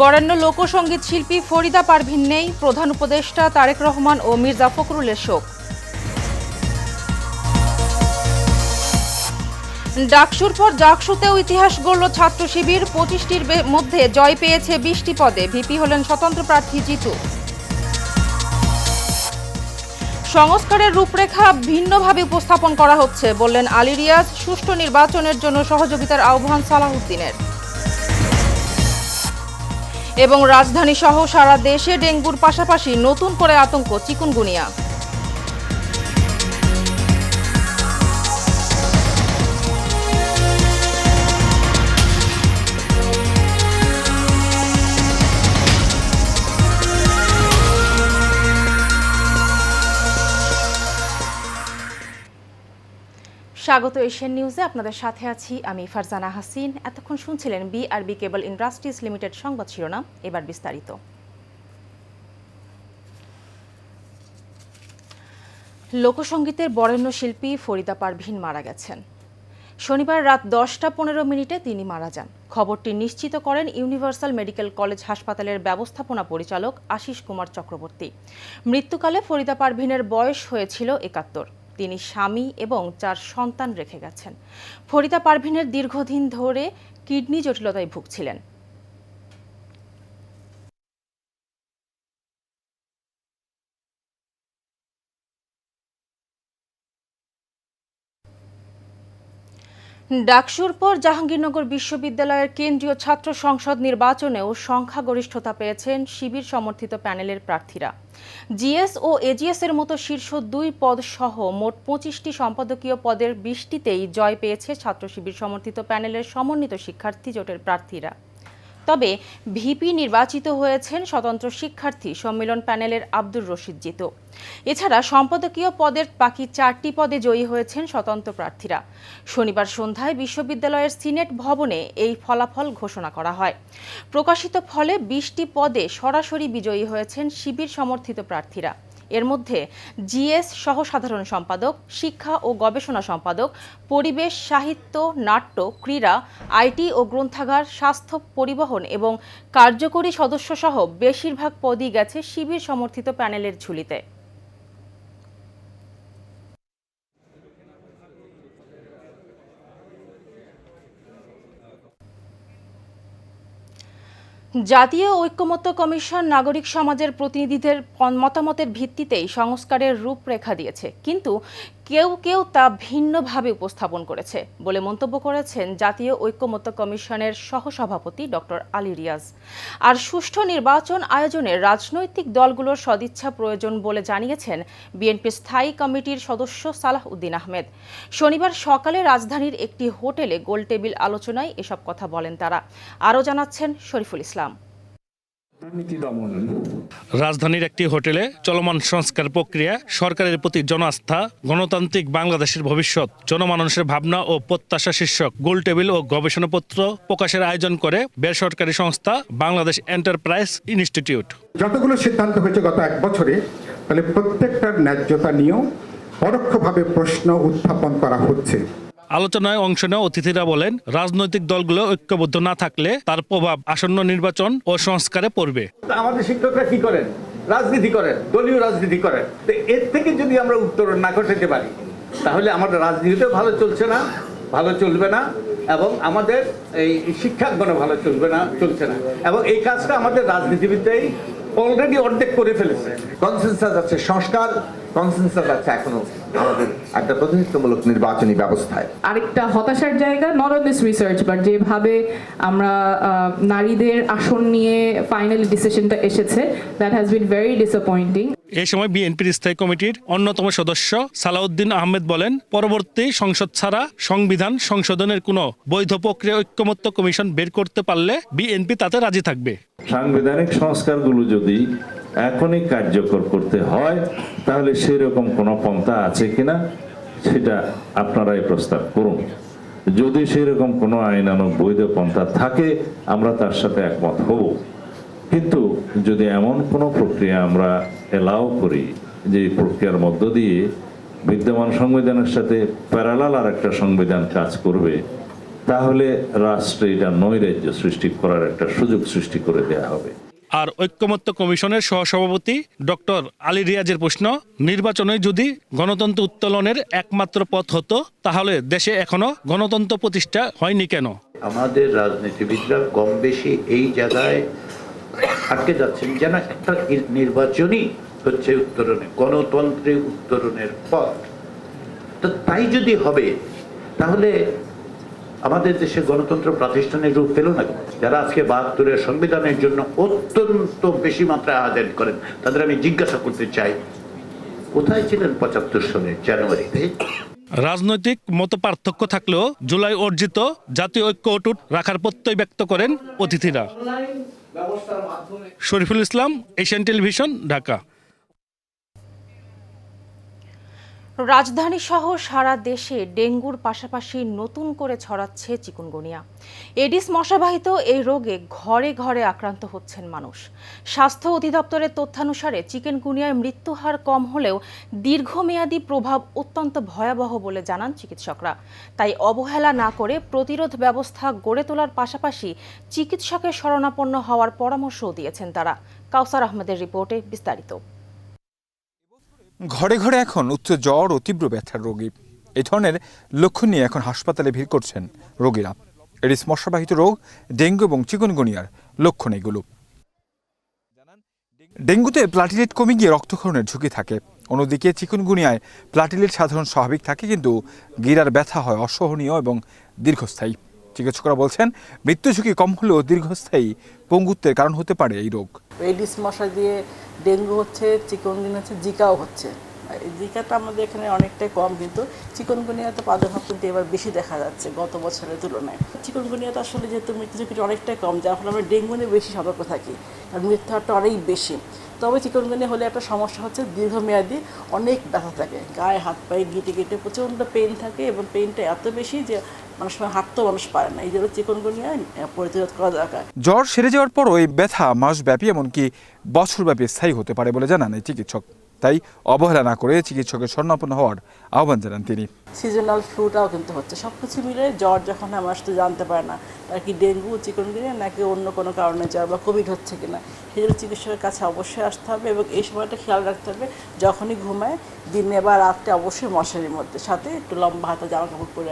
বরেণ্য লোকসঙ্গীত শিল্পী ফরিদা পারভীন নেই, প্রধান উপদেষ্টা তারেক রহমান ও মির্জা ফখরুলের শোক। ডাকসুর পর জাকসুতেও ইতিহাস গড়ল ছাত্র শিবির, 25টির মধ্যে জয় পেয়েছে 20টি পদে, ভিপি হলেন স্বতন্ত্র প্রার্থী জিতু। সংস্কারের রূপরেখা ভিন্নভাবে উপস্থাপন করা হচ্ছে বললেন আলী রিয়াজ, সুষ্ঠু নির্বাচনের জন্য সহযোগিতার আহ্বান সালাহউদ্দিনের। এবং রাজধানী সহ সারা দেশে ডেঙ্গুর পাশাপাশি নতুন করে আতঙ্ক চিকুনগুনিয়া। স্বাগত এশিয়ান নিউজে, আপনাদের সাথে আছি আমি ফারজানা হাসিন। এতক্ষণ শুনছিলেন বিআরবি কেবল ইন্ডাস্ট্রিজ লিমিটেড সংবাদ শিরোনাম, এবার বিস্তারিত। লোকসঙ্গীতের বরেণ্য শিল্পী ফরিদা পারভীন মারা গেছেন। শনিবার রাত 10টা 15 তিনি মারা যান। খবরটি নিশ্চিত করেন ইউনিভার্সাল মেডিকেল কলেজ হাসপাতালের ব্যবস্থাপনা পরিচালক আশিস কুমার চক্রবর্তী। মৃত্যুকালে ফরিদা পারভীনের বয়স হয়েছিল 71। তিনি স্বামী এবং 4 সন্তান রেখে গেছেন। ফরিদা পারভীনের দীর্ঘদিন ধরে কিডনি জটিলতায় ভুগছিলেন। ডাকসুর পর জাহাঙ্গীরনগর বিশ্ববিদ্যালয়ের কেন্দ্রীয় ছাত্র সংসদ নির্বাচনেও সংখ্যাগরিষ্ঠতা পেয়েছেন শিবির সমর্থিত প্যানেলের প্রার্থীরা। জিএস ও এজিএস এর মতো শীর্ষ 2 পদ সহ মোট 25টি সম্পাদকীয় পদের 20টিতেই জয় পেয়েছে ছাত্র শিবির সমর্থিত প্যানেলের সমন্বিত শিক্ষার্থী জোটের প্রার্থীরা। তবে ভিপি নির্বাচিত হয়েছেন স্বতন্ত্র শিক্ষার্থী সম্মেলন প্যানেলের আব্দুর রশিদ জিতু। এছাড়া সম্পাদকীয় পদের বাকি 4টি পদে জয়ী হয়েছেন স্বতন্ত্র প্রার্থীরা। শনিবার সন্ধ্যায় বিশ্ববিদ্যালয়ের সিনেট ভবনে এই ফলাফল ঘোষণা করা হয়। প্রকাশিত ফলে 20টি পদে সরাসরি বিজয়ী হয়েছেন শিবির সমর্থিত প্রার্থীরা। এর মধ্যে জিএস সহ সাধারণ সম্পাদক, শিক্ষা ও গবেষণা সম্পাদক, পরিবেশ, সাহিত্য, নাট্য, ক্রীড়া, আইটি ও গ্রন্থাগার, স্বাস্থ্য, পরিবহন এবং কার্যকরী সদস্যসহ বেশিরভাগ পদই গেছে শিবির সমর্থিত প্যানেলের ঝুলিতে। জাতীয় ঐকমত্য কমিশন নাগরিক সমাজের প্রতিনিধিদের মতামতের ভিত্তিতেই সংস্কারের রূপরেখা দিয়েছে, কিন্তু কেউ কেউ তা ভিন্নভাবে উপস্থাপন করেছে বলে মন্তব্য করেছেন জাতীয় ঐকমত্য কমিশনের সহসভাপতি ডক্টর আলী রিয়াজ। আর সুষ্ঠু নির্বাচন আয়োজনে রাজনৈতিক দলগুলোর সদিচ্ছা প্রয়োজন বলে জানিয়েছেন বিএনপি স্থায়ী কমিটির সদস্য সালাহউদ্দিন আহমেদ। শনিবার সকালে রাজধানীর একটি হোটেলে গোলটেবিল আলোচনায় এসব কথা বলেন তারা। আরও জানাচ্ছেন শরীফুল ইসলাম। রাজধানীর একটি হোটেলে চলমান সংস্কার প্রক্রিয়া, সরকারের প্রতি জনআস্থা, গণতান্ত্রিক বাংলাদেশের ভবিষ্যৎ, জনমানুষের ভাবনা ও প্রত্যাশা শীর্ষক গোলটেবিল ও গবেষণাপত্র প্রকাশের আয়োজন করে বেসরকারি সংস্থা বাংলাদেশ এন্টারপ্রাইজ ইনস্টিটিউট। যতগুলো সিদ্ধান্ত হয়েছে গত 1 বছরে, তাহলে প্রত্যেকটার ন্যায্যতা নিয়েও পরোক্ষভাবে প্রশ্ন উত্থাপন করা হচ্ছে। আলোচনায় অংশ নেওয়া অতিথিরা বলেন, রাজনৈতিক দলগুলো ঐক্যবদ্ধ না থাকলে তার প্রভাব আসন্ন নির্বাচন ও সংস্কারে পড়বে। আমাদের শিক্ষকরা কি করেন? রাজনীতি করেন, দলীয় রাজনীতি করেন। তো এর থেকে যদি আমরা উত্তরণ না ঘটাতে পারি, তাহলে আমাদের রাজনীতিও ভালো চলছে না, ভালো চলবে না, এবং আমাদের এই শিক্ষাঙ্গনও ভালো চলছে না। এবং এই কাজটা আমাদের রাজনীতিবিদরাই অলরেডি অর্ধেক করে ফেলেছে। কনসেনসাস আছে, সংস্কার কনসেনসাস আছে এখনো আমাদের একটা প্রতিনিধিত্বমূলক নির্বাচনী ব্যবস্থায়। আরেকটা হতাশার জায়গা, not on this research but যেভাবে আমরা নারীদের আসন নিয়ে ফাইনালি ডিসিশনটা এসেছে, that has been very disappointing. এই সময় বিএনপির স্থায়ী কমিটির অন্যতম সদস্য সালাউদ্দিন আহমেদ বলেন, পরবর্তী সংসদ ছাড়া সংবিধান সংশোধনের কোনো বৈধ প্রক্রিয়া ঐকমত্য কমিশন বের করতে পারলে বিএনপি তাতে রাজি থাকবে। সাংবিধানিক সংস্কারগুলো যদি এখনই কার্যকর করতে হয়, তাহলে সেরকম কোনো পন্থা আছে কিনা সেটা আপনারাই প্রস্তাব করুন। যদি সেরকম কোনো আইনানুগ বৈধ পন্থা থাকে, আমরা তার সাথে একমত হব। কিন্তু যদি এমন কোনো প্রক্রিয়া আমরা এলাও করি যে প্রক্রিয়ার মধ্য দিয়ে বিদ্যমান সংবিধানের সাথে প্যারালাল আর একটা সংবিধান কাজ করবে, তাহলে রাষ্ট্রে এটা নৈরাজ্য সৃষ্টি করার একটা সুযোগ সৃষ্টি করে দেয়া হবে। আর ঐক্যমত্য কমিশনের সহসভাপতি ডক্টর আলী রিয়াজের প্রশ্ন, নির্বাচনে যদি গণতন্ত্র উত্তোলনের একমাত্র পথ হতো তাহলে দেশে এখনো গণতন্ত্র প্রতিষ্ঠা হয়নি কেন? আমাদের রাজনীতিবিদরা কম বেশি এই জায়গায় আটকে যাচ্ছেন যেন একটা নির্বাচনই হচ্ছে উত্তরণে, গণতন্ত্রের উত্তরণের পথ। তো তাই যদি হবে তাহলে আমাদের দেশে গণতন্ত্র প্রাতিষ্ঠানিক রূপ পেল না। যারা আজকে ৭২-এর সংবিধানের জন্য অত্যন্ত বেশি মাত্রায় আয়োজন করেন তাদের আমি জিজ্ঞাসা করতে চাই, কোথায় ছিলেন ৭৫ সালের জানুয়ারিতে? রাজনৈতিক মতপার্থক্য থাকলেও জুলাই অর্জিত জাতীয় ঐক্য অটুট রাখার প্রত্যয় ব্যক্ত করেন অতিথিরা। Shariful Islam, Asian television, Dhaka. রাজধানী সহ সারা দেশে ডেঙ্গুর পাশাপাশি নতুন করে ছড়াচ্ছে চিকুনগুনিয়া। এডিস মশাবাহিত এই রোগে ঘরে ঘরে আক্রান্ত হচ্ছেন মানুষ। স্বাস্থ্য অধিদপ্তরের তথ্যানুসারে চিকুনগুনিয়ায় মৃত্যুহার কম হলেও দীর্ঘমেয়াদী প্রভাব অত্যন্ত ভয়াবহ বলে জানান চিকিৎসকরা। তাই অবহেলা না করে প্রতিরোধ ব্যবস্থা গড়ে তোলার পাশাপাশি চিকিৎসকের শরণাপন্ন হওয়ার পরামর্শও দিয়েছেন তারা। কাউসার আহমেদের রিপোর্টে বিস্তারিত। ঘরে ঘরে এখন উচ্চ জ্বর ও তীব্র ব্যথার রোগী। এই ধরনের লক্ষণ নিয়ে এখন হাসপাতালে ভিড় করছেন রোগীরা। এডিস মশাবাহিত রোগ, ডেঙ্গু এবং চিকুনগুনিয়ার লক্ষণ এগুলো। ডেঙ্গুতে প্লাটিলেট কমে গিয়ে রক্তক্ষরণের ঝুঁকি থাকে, অন্যদিকে চিকুনগুনিয়ায় প্লাটিলেট সাধারণ স্বাভাবিক থাকে, কিন্তু গিরার ব্যথা হয় অসহনীয় এবং দীর্ঘস্থায়ী। চিকিৎসকরা বলছেন মৃত্যু ঝুঁকি কম হলেও দীর্ঘস্থায়ী পঙ্গুত্বের কারণ হতে পারে এই রোগ। এডিস মশা দিয়ে ডেঙ্গু হচ্ছে, চিকুনগুনিয়া হচ্ছে, জিকাও হচ্ছে। জিকাটা আমাদের এখানে অনেকটাই কম, কিন্তু চিকুনগুনিয়াতে প্রাদুর্ভাব কিন্তু এবার বেশি দেখা যাচ্ছে গত বছরের তুলনায়। চিকুনগুনিয়াতে আসলে যেহেতু মৃত্যু ঝুঁকিটা অনেকটাই কম, যার ফলে আমরা ডেঙ্গু নিয়ে বেশি সতর্ক থাকি, আর মৃত্যু হারটা অনেক বেশি। তবে চিকুনগুনিয়া হলে একটা সমস্যা হচ্ছে দীর্ঘমেয়াদী অনেক ব্যথা থাকে, গায়ে হাত পায়ে গিটে গিটে প্রচণ্ড পেইন থাকে, এবং পেইনটা এত বেশি যে মানুষ হাঁটতেও মানুষ পারে না। এই জন্য চিকুনগুনিয়া প্রতিরোধ করা দরকার। জ্বর সেরে যাওয়ার পরও এই ব্যথা মাসব্যাপী এমনকি বছরব্যাপী স্থায়ী হতে পারে বলে জানান এই চিকিৎসক। তাই অবহেলা না করে চিকিৎসকের শরণাপন্ন হওয়ার আহ্বান জানান তিনি। সিজনাল ফ্লুটাও কিন্তু হচ্ছে, সব কিছু মিলে জ্বর যখন আমার তো জানতে পারে না তার কি ডেঙ্গু, চিকুনগুনিয়া নাকি অন্য কোনো কারণে জ্বর বা কোভিড হচ্ছে কিনা, সেই জন্য চিকিৎসকের কাছে অবশ্যই আসতে হবে, এবং এই সময়টা খেয়াল রাখতে হবে যখনই ঘুমায় দিনে বা রাত্রে অবশ্যই মশারির মধ্যে, সাথে একটু লম্বা হাতে জামা কাপড় পরে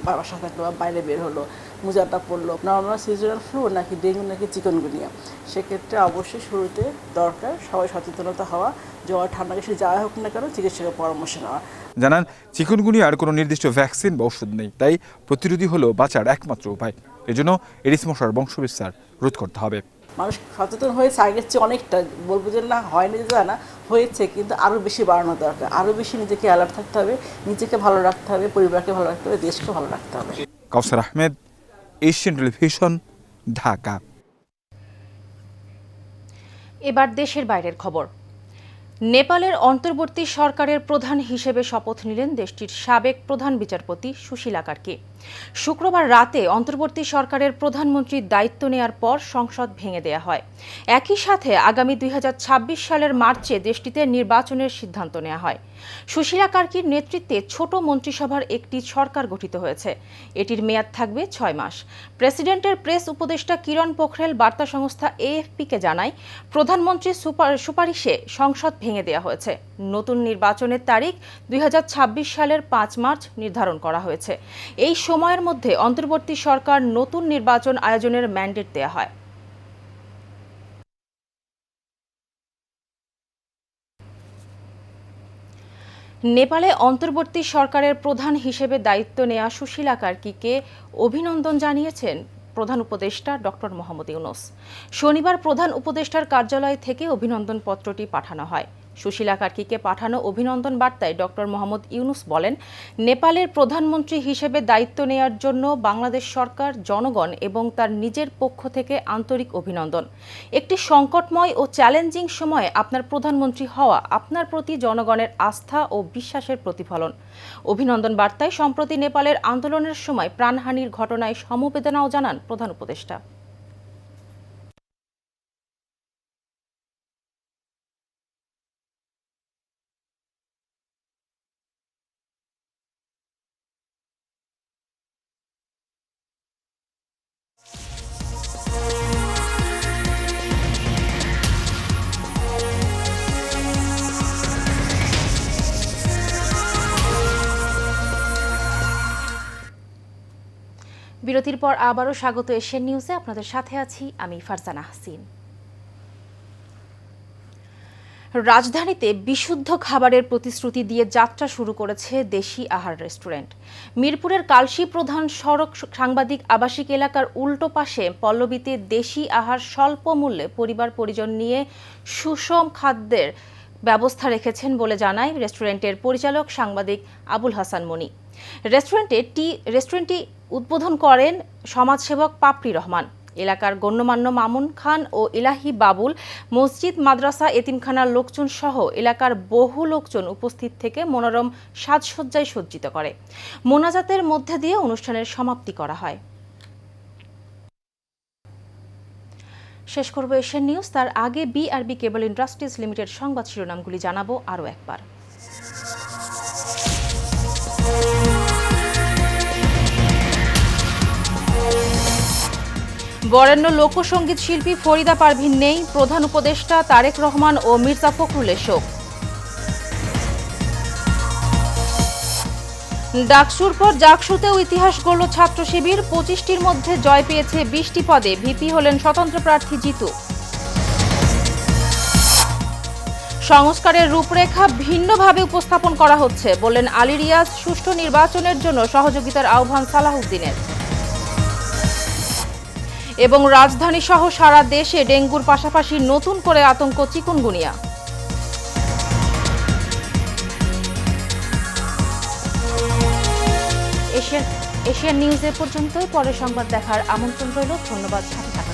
বাবার সাথে একটু বাইরে বের হলো, মোজাটা পড়লো। নর্মাল সিজনাল ফ্লু নাকি ডেঙ্গু নাকি চিকুনগুনিয়া, সেক্ষেত্রে অবশ্যই শুরুতে দরকার সবাই সচেতনতা হওয়া, জ্বর ঠান্ডা কিছু যাওয়া হোক না কেন চিকিৎসকের পরামর্শ নেওয়া। জানান চিকুনগুনিয়ার কোনো নির্দিষ্ট ভ্যাকসিন বা ওষুধ নেই, তাই প্রতিরোধী হলো বাঁচার একমাত্র উপায়। এজন্য এডিস মশার বংশবিস্তার রোধ করতে হবে। মানুষ সচেতন হয়েছে আগের চেয়ে অনেকটা, বলবো যে না হয়নি যে না, হয়েছে, কিন্তু আরও বেশি বাড়ানো দরকার, আরও বেশি নিজেকে অ্যালার্ট থাকতে হবে, নিজেকে ভালো রাখতে হবে, পরিবারকে ভালো রাখতে হবে, দেশকে ভালো রাখতে হবে। কাউসার আহমেদ, এশিয়ান টেলিভিশন, ঢাকা। এবার দেশের বাইরের খবর। নেপালের অন্তর্বর্তী সরকারের প্রধান হিসেবে শপথ নিলেন দেশটির সাবেক প্রধান বিচারপতি সুশীলা কার্কি। শুক্রবার রাতে অন্তর্বর্তী সরকারের প্রধানমন্ত্রীর দায়িত্ব নেয়ার পর সংসদ ভেঙে দেয়া হয়। একই সাথে আগামী ২০২৬ সালের মার্চে দেশটিতে নির্বাচনের সিদ্ধান্ত নেওয়া হয়। সুশীলা কার্কির নেতৃত্বে ছোট মন্ত্রিসভার একটি সরকার গঠিত হয়েছে। এটির মেয়াদ থাকবে ৬ মাস। প্রেসিডেন্টের প্রেস উপদেষ্টা কিরণ পোখরেল বার্তা সংস্থা এএফপিকে জানায়, প্রধানমন্ত্রীর সুপারিশে সংসদ ভেঙে দেওয়া হয়েছে। নতুন নির্বাচনের তারিখ ২০২৬ সালের ৫ মার্চ নির্ধারণ করা হয়েছে। এই সময়ের মধ্যে অন্তর্বর্তী সরকার নতুন নির্বাচন আয়োজনের ম্যান্ডেট দেয়া হয়। নেপালে অন্তর্বর্তী সরকারের প্রধান হিসেবে দায়িত্ব নেওয়া সুশীলা কার্কিকে অভিনন্দন জানিয়েছেন প্রধান উপদেষ্টা ডক্টর মোহাম্মদ ইউনূস। শনিবার প্রধান উপদেষ্টার কার্যালয় থেকে অভিনন্দন পত্রটি পাঠানো হয়। সুশীলা কার্কিকে পাঠানো অভিনন্দন বার্তায় ডক্টর মোহাম্মদ ইউনূস বলেন, নেপালের প্রধানমন্ত্রী হিসেবে দায়িত্ব নেয়ার জন্য বাংলাদেশ সরকার, জনগণ এবং তার নিজের পক্ষ থেকে আন্তরিক অভিনন্দন। একটি সংকটময় ও চ্যালেঞ্জিং সময়ে আপনার প্রধানমন্ত্রী হওয়া আপনার প্রতি জনগণের আস্থা ও বিশ্বাসের প্রতিফলন। অভিনন্দন বার্তায় সম্প্রতি নেপালের আন্দোলনের সময় প্রাণহানির ঘটনায় সমবেদনাও জানান প্রধান উপদেষ্টা। বিরতির পর আবারও স্বাগত এশিয়ান নিউজে, আপনাদের সাথে আছি আমি ফারজানা হাসিন। রাজধানীতে বিশুদ্ধ খাবারের প্রতিশ্রুতি দিয়ে যাত্রা শুরু করেছে দেশি আহার রেস্টুরেন্ট। মিরপুরের কালশী প্রধান সড়ক সাংবাদিক আবাসিক এলাকার উল্টো পাশে পল্লবীতে দেশি আহার স্বল্প মূল্যে পরিবার পরিজন নিয়ে সুষম খাদ্যের ব্যবস্থা রেখেছেন বলে জানায় রেস্টুরেন্টের পরিচালক সাংবাদিক আবুল হাসান মনি। রেস্টুরেন্টটি উদ্বোধন করেন সমাজসেবক পাপড়ি রহমান। এলাকার গণ্যমান্য মামুন খান ও ইলাহি বাবুল, মসজিদ, মাদ্রাসা, এতিমখানার লোকজন সহ এলাকার বহু লোকজন উপস্থিত থেকে মনোরম সাজসজ্জায় সজ্জিত করে। মোনাজাতের মধ্যে দিয়ে অনুষ্ঠানের সমাপ্তি করা হয়। শেষ করব এশিয়ান নিউজ, তার আগে বিআরবি কেবল ইন্ডাস্ট্রিজ লিমিটেড সংবাদ শিরোনামগুলি জানাবো আরও একবার। বরেণ্য লোকসঙ্গীত শিল্পী ফরিদা পারভিন নেই, প্রধান উপদেষ্টা তারেক রহমান ও মির্জা ফখরুলের শোক। ডাকসুর পর জাকসুতেও ইতিহাস গড়ল ছাত্র শিবির, 25টির মধ্যে জয় পেয়েছে 20টি পদে, ভিপি হলেন স্বতন্ত্র প্রার্থী জিতু। সংস্কারের রূপরেখা ভিন্নভাবে উপস্থাপন করা হচ্ছে বললেন আলী রিয়াজ, সুষ্ঠু নির্বাচনের জন্য সহযোগিতার আহ্বান সালাহউদ্দিনের। এবং রাজধানী সহ সারা দেশে ডেঙ্গুর পাশাপাশি নতুন করে আতঙ্ক চিকুনগুনিয়া। এশিয়ান নিউজ এ পর্যন্তই, পরে সংবাদ দেখার আমন্ত্রণ রইল। ধন্যবাদ, সাথে থাকুন।